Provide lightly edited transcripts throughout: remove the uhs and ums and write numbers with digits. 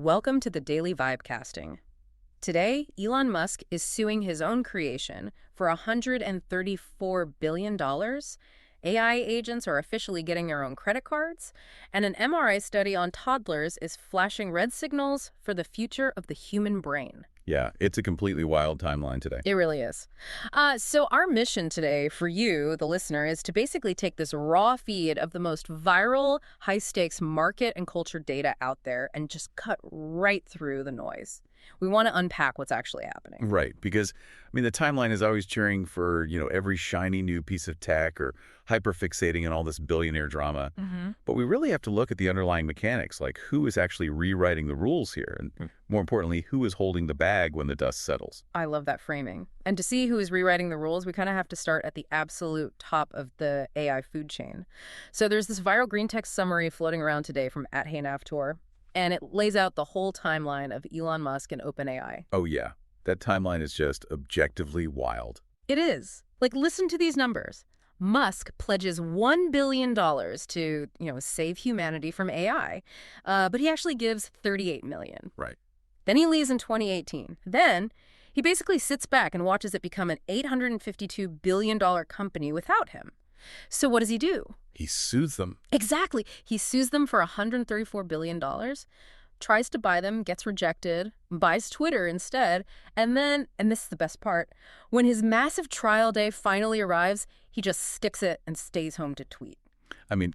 Welcome to the Daily Vibecasting. Today, Elon Musk is suing his own creation for $134 billion. AI agents are officially getting their own credit cards, and an MRI study on toddlers is flashing red signals for the future of the human brain. Yeah, it's a completely wild timeline today. It really is. So our mission today for you, the listener, is to basically take this raw feed of the most viral, high-stakes market and culture data out there and just cut right through the noise. We want to unpack what's actually happening. Right, because, the timeline is always cheering for, every shiny new piece of tech or hyperfixating on all this billionaire drama. But we really have to look at the underlying mechanics, like who is actually rewriting the rules here, and more importantly, who is holding the bag when the dust settles. I love that framing. And to see who is rewriting the rules, we kind of have to start at the absolute top of the AI food chain. So there's this viral green text summary floating around today from @HeyNavTor. And it lays out the whole timeline of Elon Musk and OpenAI. Oh, yeah. That timeline is just objectively wild. It is. Listen to these numbers. Musk pledges $1 billion to, save humanity from AI, but he actually gives $38 million. Right. Then he leaves in 2018. Then he basically sits back and watches it become an $852 billion company without him. So what does he do? He sues them. Exactly. He sues them for $134 billion, tries to buy them, gets rejected, buys Twitter instead, and then, and this is the best part, when his massive trial day finally arrives, he just sticks it and stays home to tweet.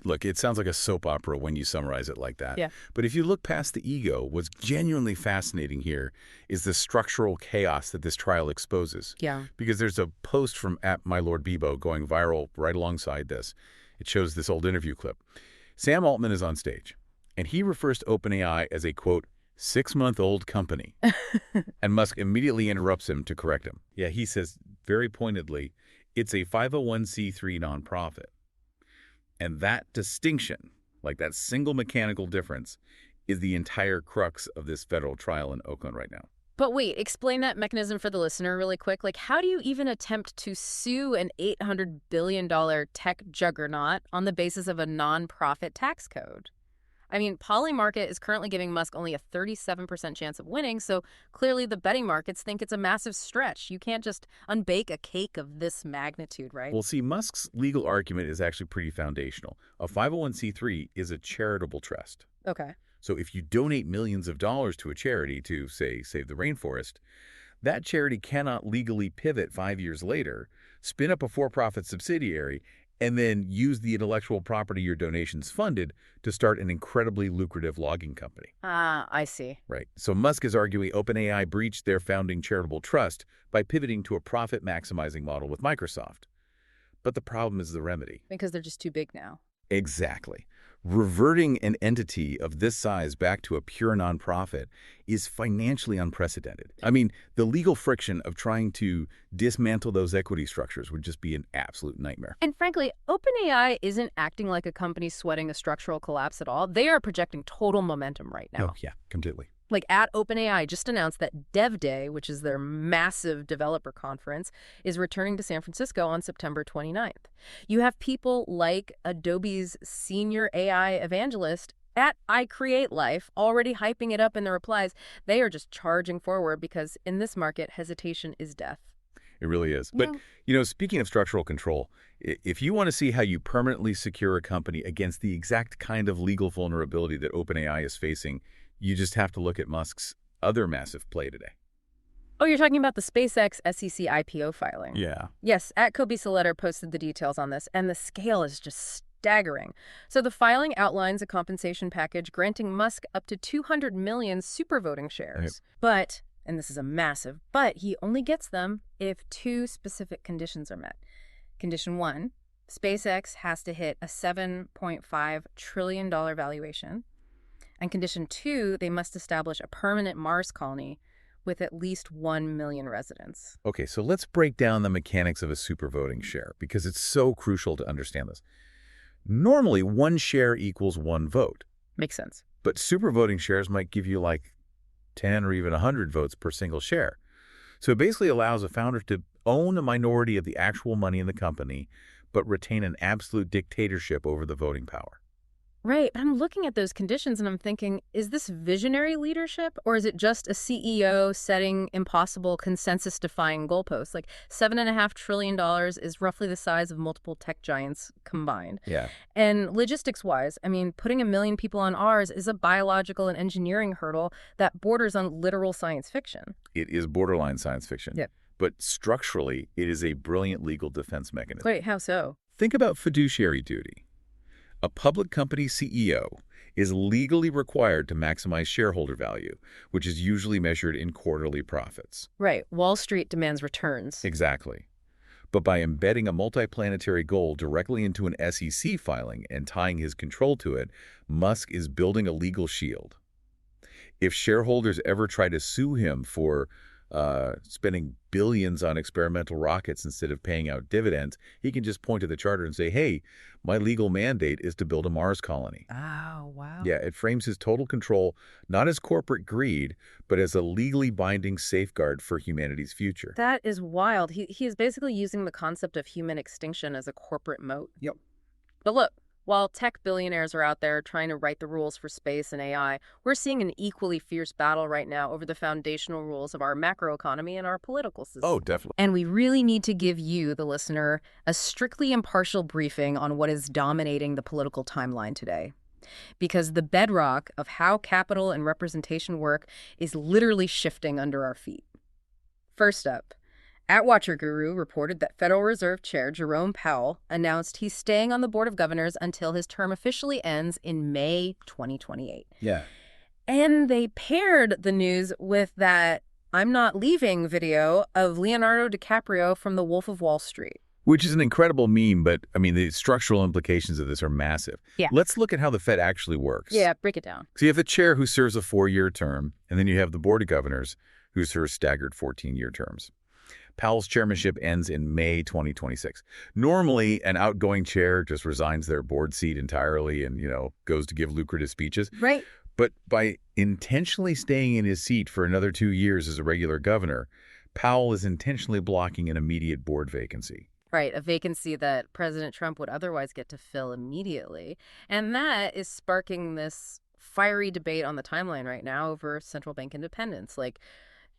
Look, it sounds like a soap opera when you summarize it like that. Yeah. But if you look past the ego, what's genuinely fascinating here is the structural chaos that this trial exposes. Yeah. Because there's a post from @MyLordBebo going viral right alongside this. It shows this old interview clip. Sam Altman is on stage, and he refers to OpenAI as a, quote, 6-month-old company. And Musk immediately interrupts him to correct him. Yeah, he says very pointedly, it's a 501c3 nonprofit. And that distinction, like that single mechanical difference, is the entire crux of this federal trial in Oakland right now. But wait, explain that mechanism for the listener really quick. How do you even attempt to sue an $800 billion tech juggernaut on the basis of a nonprofit tax code? Polymarket is currently giving Musk only a 37% chance of winning, so clearly the betting markets think it's a massive stretch. You can't just unbake a cake of this magnitude, right? Well, see, Musk's legal argument is actually pretty foundational. A 501c3 is a charitable trust. Okay. So if you donate millions of dollars to a charity to, say, save the rainforest, that charity cannot legally pivot 5 years later, spin up a for-profit subsidiary, and then use the intellectual property your donations funded to start an incredibly lucrative logging company. I see. Right. So Musk is arguing OpenAI breached their founding charitable trust by pivoting to a profit-maximizing model with Microsoft. But the problem is the remedy. Because they're just too big now. Exactly. Reverting an entity of this size back to a pure nonprofit is financially unprecedented. The legal friction of trying to dismantle those equity structures would just be an absolute nightmare. And frankly, OpenAI isn't acting like a company sweating a structural collapse at all. They are projecting total momentum right now. Oh, yeah, completely. OpenAI just announced that Dev Day, which is their massive developer conference, is returning to San Francisco on September 29th. You have people like Adobe's senior AI evangelist at iCreateLife already hyping it up in the replies. They are just charging forward because in this market, hesitation is death. It really is. But, speaking of structural control, if you want to see how you permanently secure a company against the exact kind of legal vulnerability that OpenAI is facing, you just have to look at Musk's other massive play today. Oh, you're talking about the SpaceX SEC IPO filing? Yeah. Yes, @KobeSaletter posted the details on this, and the scale is just staggering. So the filing outlines a compensation package granting Musk up to 200 million supervoting shares. Yep. But, and this is a massive, but he only gets them if 2 specific conditions are met. Condition 1, SpaceX has to hit a $7.5 trillion valuation. And condition 2, they must establish a permanent Mars colony with at least 1 million residents. Okay, so let's break down the mechanics of a supervoting share because it's so crucial to understand this. Normally, 1 share equals 1 vote. Makes sense. But supervoting shares might give you 10 or even 100 votes per single share. So it basically allows a founder to own a minority of the actual money in the company, but retain an absolute dictatorship over the voting power. Right, but I'm looking at those conditions and I'm thinking, is this visionary leadership or is it just a CEO setting impossible consensus-defying goalposts? Like $7.5 trillion is roughly the size of multiple tech giants combined. Yeah. And logistics-wise, I mean, putting 1 million people on ours is a biological and engineering hurdle that borders on literal science fiction. It is borderline science fiction. Yep. But structurally, it is a brilliant legal defense mechanism. Wait, how so? Think about fiduciary duty. A public company CEO is legally required to maximize shareholder value, which is usually measured in quarterly profits. Right, Wall Street demands returns. Exactly. But by embedding a multiplanetary goal directly into an SEC filing and tying his control to it, Musk is building a legal shield. If shareholders ever try to sue him for spending billions on experimental rockets instead of paying out dividends, he can just point to the charter and say, hey, my legal mandate is to build a Mars colony. Oh, wow. Yeah, it frames his total control not as corporate greed, but as a legally binding safeguard for humanity's future. That is wild. He is basically using the concept of human extinction as a corporate moat. Yep. But look, while tech billionaires are out there trying to write the rules for space and AI, we're seeing an equally fierce battle right now over the foundational rules of our macroeconomy and our political system. Oh, definitely. And we really need to give you, the listener, a strictly impartial briefing on what is dominating the political timeline today. Because the bedrock of how capital and representation work is literally shifting under our feet. First up, Watcher Guru reported that Federal Reserve Chair Jerome Powell announced he's staying on the Board of Governors until his term officially ends in May 2028. Yeah. And they paired the news with that "I'm not leaving" video of Leonardo DiCaprio from The Wolf of Wall Street. Which is an incredible meme, but, I mean, the structural implications of this are massive. Yeah. Let's look at how the Fed actually works. Yeah, break it down. So you have the chair who serves a 4-year term, and then you have the Board of Governors who serves staggered 14-year terms. Powell's chairmanship ends in May 2026. Normally, an outgoing chair just resigns their board seat entirely and, goes to give lucrative speeches. Right. But by intentionally staying in his seat for another 2 years as a regular governor, Powell is intentionally blocking an immediate board vacancy. Right, a vacancy that President Trump would otherwise get to fill immediately. And that is sparking this fiery debate on the timeline right now over central bank independence. Like,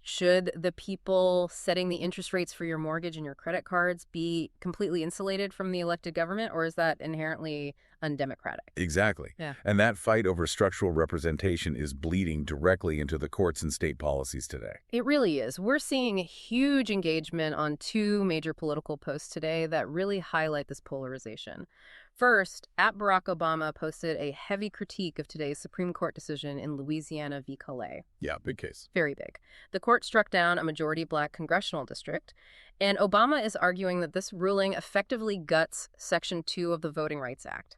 should the people setting the interest rates for your mortgage and your credit cards be completely insulated from the elected government, or is that inherently undemocratic? Exactly. Yeah. And that fight over structural representation is bleeding directly into the courts and state policies today. It really is. We're seeing huge engagement on 2 major political posts today that really highlight this polarization. First, Barack Obama posted a heavy critique of today's Supreme Court decision in Louisiana v. Calais. Yeah, big case. Very big. The court struck down a majority black congressional district, and Obama is arguing that this ruling effectively guts Section 2 of the Voting Rights Act.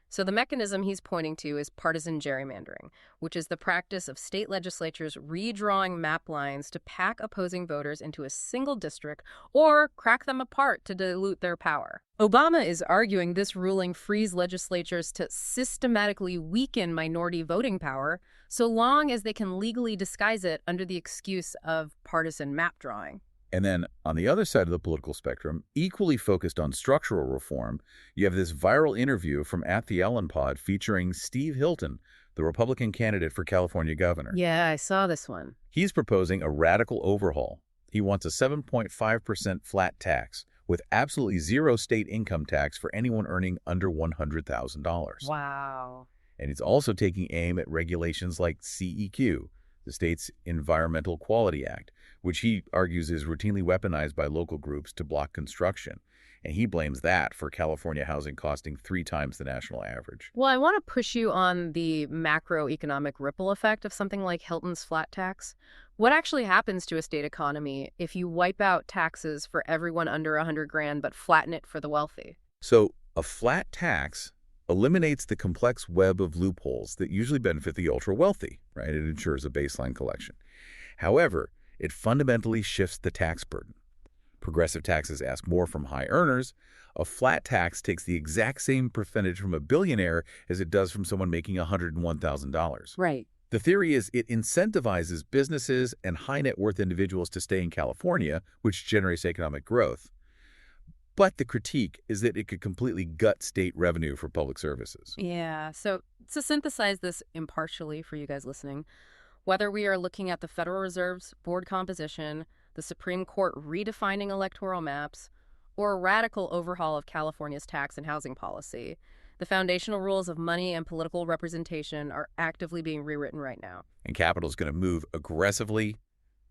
So the mechanism he's pointing to is partisan gerrymandering, which is the practice of state legislatures redrawing map lines to pack opposing voters into a single district or crack them apart to dilute their power. Obama is arguing this ruling frees legislatures to systematically weaken minority voting power so long as they can legally disguise it under the excuse of partisan map drawing. And then on the other side of the political spectrum, equally focused on structural reform, you have this viral interview from the Ellen Pod featuring Steve Hilton, the Republican candidate for California governor. Yeah, I saw this one. He's proposing a radical overhaul. He wants a 7.5% flat tax with absolutely zero state income tax for anyone earning under $100,000. Wow. And it's also taking aim at regulations like CEQ, the state's Environmental Quality Act, which he argues is routinely weaponized by local groups to block construction. And he blames that for California housing costing 3 times the national average. Well, I want to push you on the macroeconomic ripple effect of something like Hilton's flat tax. What actually happens to a state economy if you wipe out taxes for everyone under 100 grand but flatten it for the wealthy? So a flat tax eliminates the complex web of loopholes that usually benefit the ultra-wealthy, right? It ensures a baseline collection. However, it fundamentally shifts the tax burden. Progressive taxes ask more from high earners. A flat tax takes the exact same percentage from a billionaire as it does from someone making $101,000. Right. The theory is it incentivizes businesses and high net worth individuals to stay in California, which generates economic growth. But the critique is that it could completely gut state revenue for public services. Yeah, so to synthesize this impartially for you guys listening, whether we are looking at the Federal Reserve's board composition, the Supreme Court redefining electoral maps, or a radical overhaul of California's tax and housing policy, the foundational rules of money and political representation are actively being rewritten right now. And capital is going to move aggressively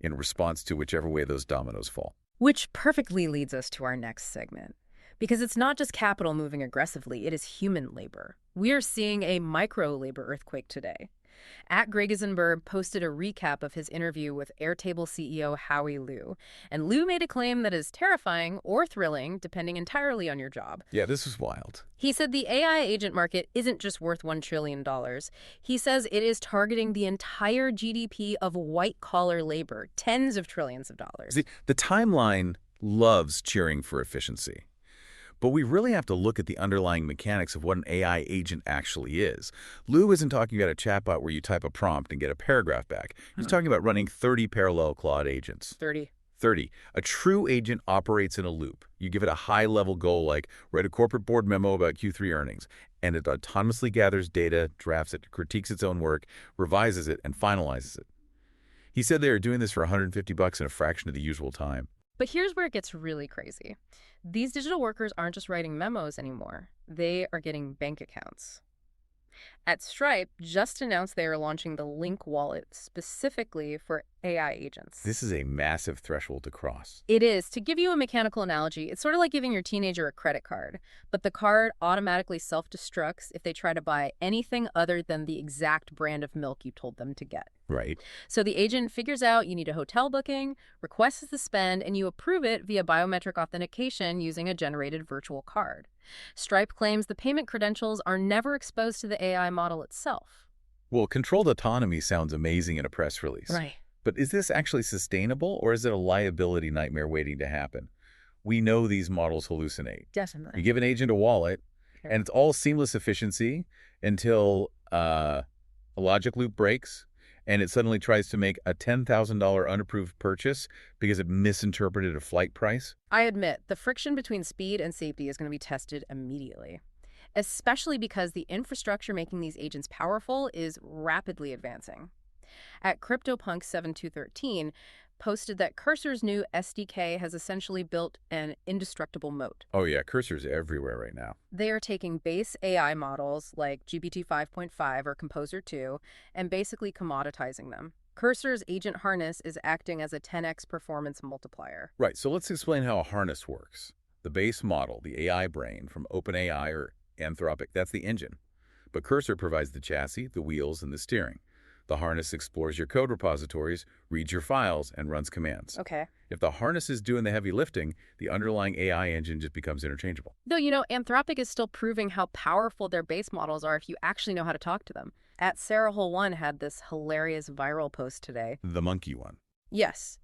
in response to whichever way those dominoes fall. Which perfectly leads us to our next segment. Because it's not just capital moving aggressively, it is human labor. We are seeing a micro-labor earthquake today. Greg Isenberg posted a recap of his interview with Airtable CEO Howie Liu, and Liu made a claim that is terrifying or thrilling, depending entirely on your job. Yeah, this is wild. He said the AI agent market isn't just worth $1 trillion. He says it is targeting the entire GDP of white-collar labor, tens of trillions of dollars. The timeline loves cheering for efficiency. But we really have to look at the underlying mechanics of what an AI agent actually is. Lou isn't talking about a chatbot where you type a prompt and get a paragraph back. He's talking about running 30 parallel Claude agents. 30. 30. A true agent operates in a loop. You give it a high-level goal like write a corporate board memo about Q3 earnings, and it autonomously gathers data, drafts it, critiques its own work, revises it, and finalizes it. He said they are doing this for $150 in a fraction of the usual time. But here's where it gets really crazy. These digital workers aren't just writing memos anymore. They are getting bank accounts. At Stripe just announced they are launching the Link wallet specifically for AI agents. This is a massive threshold to cross. It is. To give you a mechanical analogy, it's sort of like giving your teenager a credit card, but the card automatically self-destructs if they try to buy anything other than the exact brand of milk you told them to get. Right. So the agent figures out you need a hotel booking, requests the spend, and you approve it via biometric authentication using a generated virtual card. Stripe claims the payment credentials are never exposed to the AI model itself. Well, controlled autonomy sounds amazing in a press release. Right. But is this actually sustainable, or is it a liability nightmare waiting to happen? We know these models hallucinate. Definitely. You give an agent a wallet, and it's all seamless efficiency until a logic loop breaks, and it suddenly tries to make a $10,000 unapproved purchase because it misinterpreted a flight price. I admit, the friction between speed and safety is going to be tested immediately, especially because the infrastructure making these agents powerful is rapidly advancing. At CryptoPunk7213, posted that Cursor's new SDK has essentially built an indestructible moat. Oh yeah, Cursor's everywhere right now. They are taking base AI models like GPT 5.5 or Composer 2 and basically commoditizing them. Cursor's agent harness is acting as a 10x performance multiplier. Right, so let's explain how a harness works. The base model, the AI brain from OpenAI or Anthropic, that's the engine. But Cursor provides the chassis, the wheels, and the steering. The harness explores your code repositories, reads your files, and runs commands. Okay. If the harness is doing the heavy lifting, the underlying AI engine just becomes interchangeable. Though, Anthropic is still proving how powerful their base models are if you actually know how to talk to them. At Sarah Hole 1 had this hilarious viral post today. The monkey one. Yes.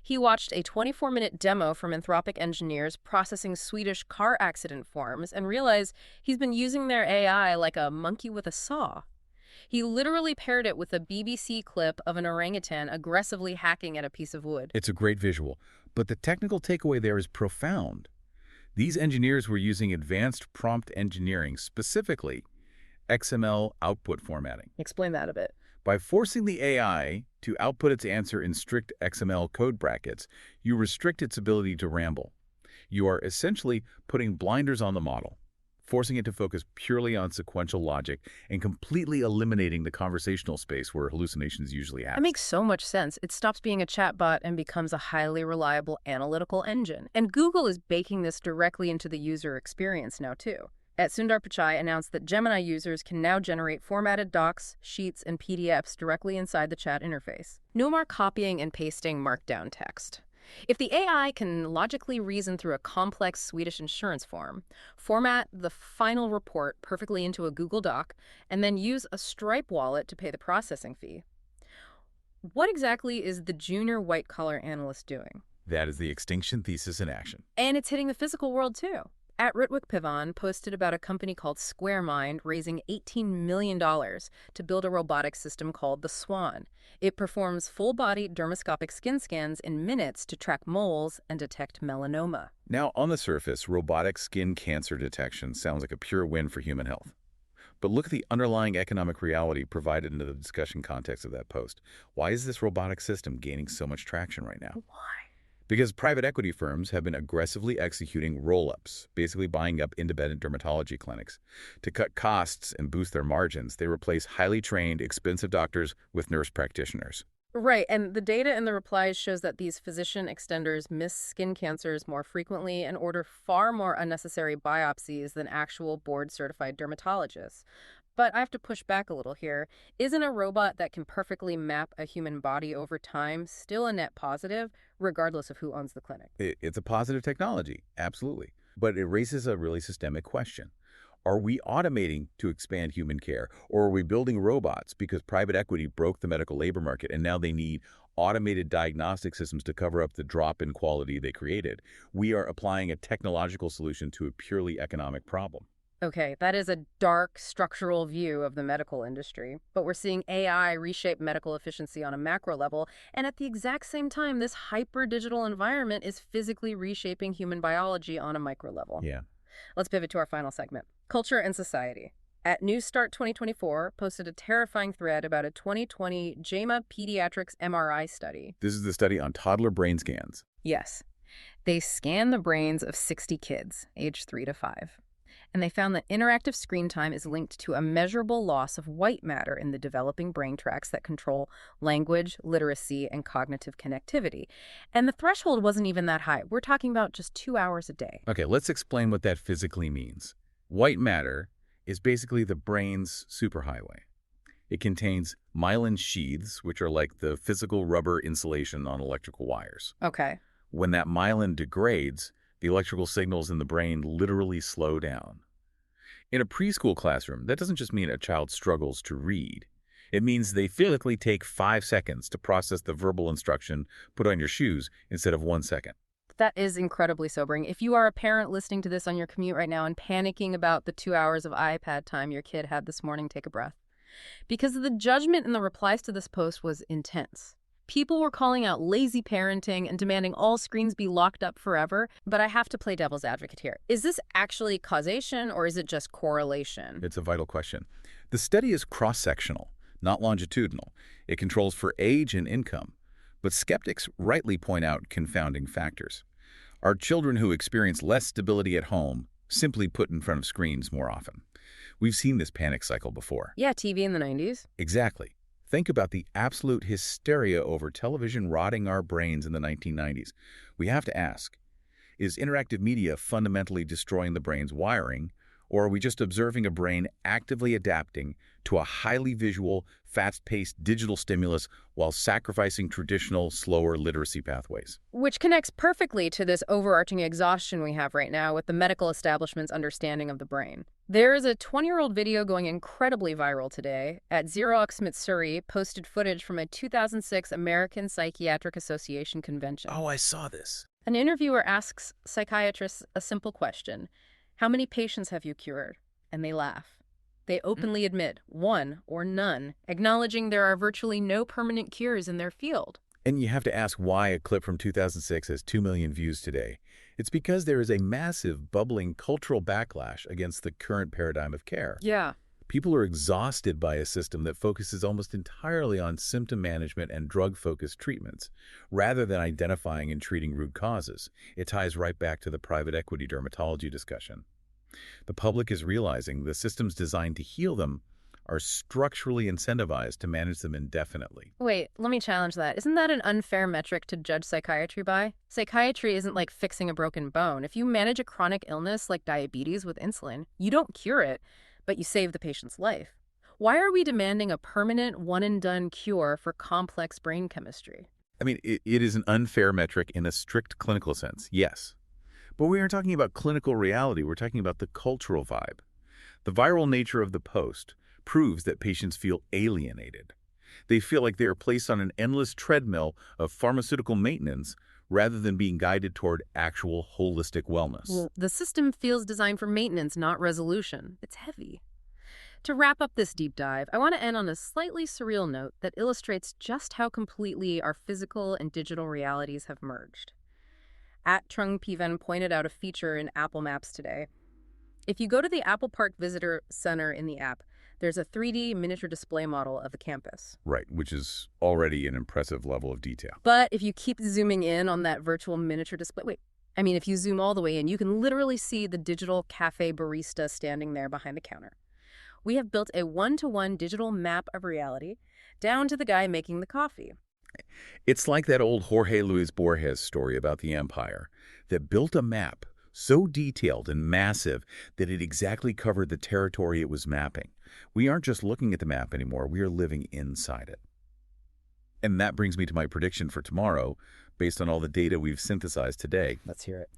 He watched a 24-minute demo from Anthropic engineers processing Swedish car accident forms and realized he's been using their AI like a monkey with a saw. He literally paired it with a BBC clip of an orangutan aggressively hacking at a piece of wood. It's a great visual, but the technical takeaway there is profound. These engineers were using advanced prompt engineering, specifically XML output formatting. Explain that a bit. By forcing the AI to output its answer in strict XML code brackets, you restrict its ability to ramble. You are essentially putting blinders on the model, forcing it to focus purely on sequential logic and completely eliminating the conversational space where hallucinations usually happen. That makes so much sense. It stops being a chatbot and becomes a highly reliable analytical engine. And Google is baking this directly into the user experience now, too. At Sundar Pichai announced that Gemini users can now generate formatted docs, sheets, and PDFs directly inside the chat interface. No more copying and pasting markdown text. If the AI can logically reason through a complex Swedish insurance form, format the final report perfectly into a Google Doc, and then use a Stripe wallet to pay the processing fee, what exactly is the junior white-collar analyst doing? That is the extinction thesis in action. And it's hitting the physical world, too. At Ritwik Pivan posted about a company called SquareMind raising $18 million to build a robotic system called the Swan. It performs full-body dermoscopic skin scans in minutes to track moles and detect melanoma. Now, on the surface, robotic skin cancer detection sounds like a pure win for human health. But look at the underlying economic reality provided into the discussion context of that post. Why is this robotic system gaining so much traction right now? Why? Because private equity firms have been aggressively executing roll-ups, basically buying up independent dermatology clinics. To cut costs and boost their margins, they replace highly trained, expensive doctors with nurse practitioners. Right, and the data in the replies shows that these physician extenders miss skin cancers more frequently and order far more unnecessary biopsies than actual board-certified dermatologists. But I have to push back a little here. Isn't a robot that can perfectly map a human body over time still a net positive, regardless of who owns the clinic? It's a positive technology, absolutely. But it raises a really systemic question. Are we automating to expand human care, or are we building robots because private equity broke the medical labor market and now they need automated diagnostic systems to cover up the drop in quality they created? We are applying a technological solution to a purely economic problem. Okay, that is a dark structural view of the medical industry, but we're seeing AI reshape medical efficiency on a macro level, and at the exact same time, this hyper-digital environment is physically reshaping human biology on a micro level. Yeah. Let's pivot to our final segment, culture and society. At New Start 2024, posted a terrifying thread about a 2020 JAMA Pediatrics MRI study. This is the study on toddler brain scans. Yes, they scanned the brains of 60 kids, aged 3 to 5. And they found that interactive screen time is linked to a measurable loss of white matter in the developing brain tracts that control language, literacy, and cognitive connectivity. And the threshold wasn't even that high. We're talking about just 2 hours a day. Okay, let's explain what that physically means. White matter is basically the brain's superhighway. It contains myelin sheaths, which are like the physical rubber insulation on electrical wires. Okay. When that myelin degrades, the electrical signals in the brain literally slow down. In a preschool classroom, that doesn't just mean a child struggles to read. It means they physically take 5 seconds to process the verbal instruction, put on your shoes, instead of 1 second. That is incredibly sobering. If you are a parent listening to this on your commute right now and panicking about the 2 hours of iPad time your kid had this morning, take a breath. Because the judgment in the replies to this post was intense. People were calling out lazy parenting and demanding all screens be locked up forever. But I have to play devil's advocate here. Is this actually causation or is it just correlation? It's a vital question. The study is cross-sectional, not longitudinal. It controls for age and income. But skeptics rightly point out confounding factors. Are children who experience less stability at home simply put in front of screens more often? We've seen this panic cycle before. Yeah, TV in the 90s. Exactly. Think about the absolute hysteria over television rotting our brains in the 1990s. We have to ask, is interactive media fundamentally destroying the brain's wiring, or are we just observing a brain actively adapting to a highly visual, fast-paced digital stimulus while sacrificing traditional, slower literacy pathways? Which connects perfectly to this overarching exhaustion we have right now with the medical establishment's understanding of the brain. There is a 20-year-old video going incredibly viral today. At Xerox Missouri posted footage from a 2006 American Psychiatric Association convention. Oh, I saw this. An interviewer asks psychiatrists a simple question. How many patients have you cured? And they laugh. They openly admit 1 or none, acknowledging there are virtually no permanent cures in their field. And you have to ask why a clip from 2006 has 2 million views today. It's because there is a massive, bubbling cultural backlash against the current paradigm of care. Yeah. People are exhausted by a system that focuses almost entirely on symptom management and drug-focused treatments, rather than identifying and treating root causes. It ties right back to the private equity dermatology discussion. The public is realizing the systems designed to heal them are structurally incentivized to manage them indefinitely. Wait, let me challenge that. Isn't that an unfair metric to judge psychiatry by? Psychiatry isn't like fixing a broken bone. If you manage a chronic illness like diabetes with insulin, you don't cure it, but you save the patient's life. Why are we demanding a permanent one-and-done cure for complex brain chemistry? I mean, it is an unfair metric in a strict clinical sense, yes. But we aren't talking about clinical reality. We're talking about the cultural vibe. The viral nature of the post proves that patients feel alienated. They feel like they are placed on an endless treadmill of pharmaceutical maintenance rather than being guided toward actual holistic wellness. Well, the system feels designed for maintenance, not resolution. It's heavy. To wrap up this deep dive, I want to end on a slightly surreal note that illustrates just how completely our physical and digital realities have merged. At Trung Piven pointed out a feature in Apple Maps today. If you go to the Apple Park Visitor Center in the app, there's a 3D miniature display model of the campus. Right, which is already an impressive level of detail. But if you keep zooming in on that virtual miniature display, if you zoom all the way in, you can literally see the digital cafe barista standing there behind the counter. We have built a one-to-one digital map of reality, down to the guy making the coffee. It's like that old Jorge Luis Borges story about the empire that built a map so detailed and massive that it exactly covered the territory it was mapping. We aren't just looking at the map anymore, we are living inside it. And that brings me to my prediction for tomorrow, based on all the data we've synthesized today. Let's hear it.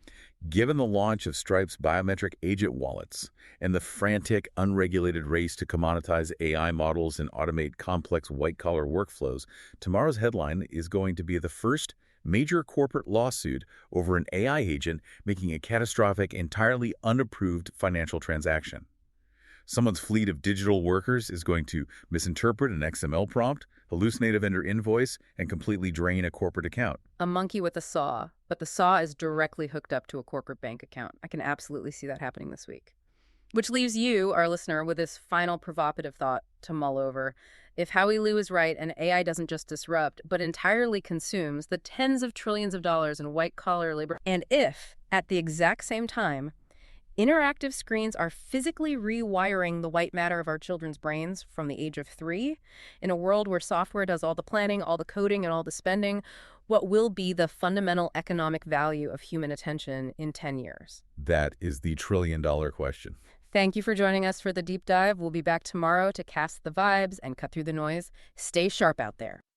Given the launch of Stripe's biometric agent wallets and the frantic, unregulated race to commoditize AI models and automate complex white-collar workflows, tomorrow's headline is going to be the first major corporate lawsuit over an AI agent making a catastrophic, entirely unapproved financial transaction. Someone's fleet of digital workers is going to misinterpret an XML prompt, hallucinate a vendor invoice, and completely drain a corporate account. A monkey with a saw, but the saw is directly hooked up to a corporate bank account. I can absolutely see that happening this week. Which leaves you, our listener, with this final provocative thought to mull over. If Howie Liu is right and AI doesn't just disrupt, but entirely consumes the tens of trillions of dollars in white-collar labor, and if, at the exact same time, interactive screens are physically rewiring the white matter of our children's brains from the age of 3, in a world where software does all the planning, all the coding, and all the spending, what will be the fundamental economic value of human attention in 10 years? That is the trillion-dollar question. Thank you for joining us for the deep dive. We'll be back tomorrow to cast the vibes and cut through the noise. Stay sharp out there.